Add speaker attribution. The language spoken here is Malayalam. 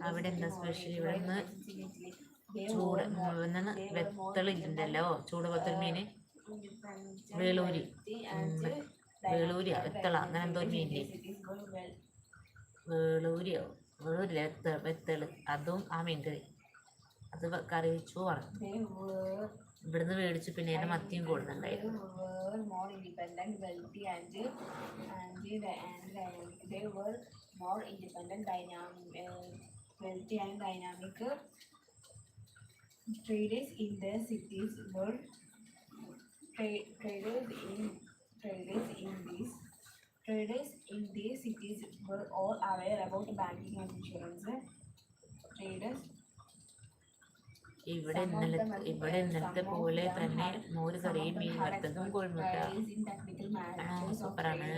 Speaker 1: അവിടെ എന്താ സ്പെഷ്യൽ? ഇവിടെ നിന്ന് ചൂട് എന്താണ് വെത്തളില്ലല്ലോ, ചൂട് വത്തൽ മീന്, വേളൂരി വേളൂരിയാ വെത്തള അങ്ങനെ എന്തോ ഒരു മീനില്ലേ, വേളൂരിയോ വേളൂരില്ല വെത്തള്, അതും ആ മീൻ കറി, അത് കറി വെച്ചു പറഞ്ഞു. ഇവിടുന്ന് മേടിച്ചു. പിന്നെ അതിന്റെ മത്തിയും കൊടുക്കുന്നുണ്ടായിരുന്നു. Traders in these cities were all aware about banking and insurance. Traders ഇവിടെ ഇന്നലത്തെ പോലെ തന്നെ മോര് കറിയും മീൻ വറുത്തതും കോഴിമുട്ട സൂപ്പറാണ്.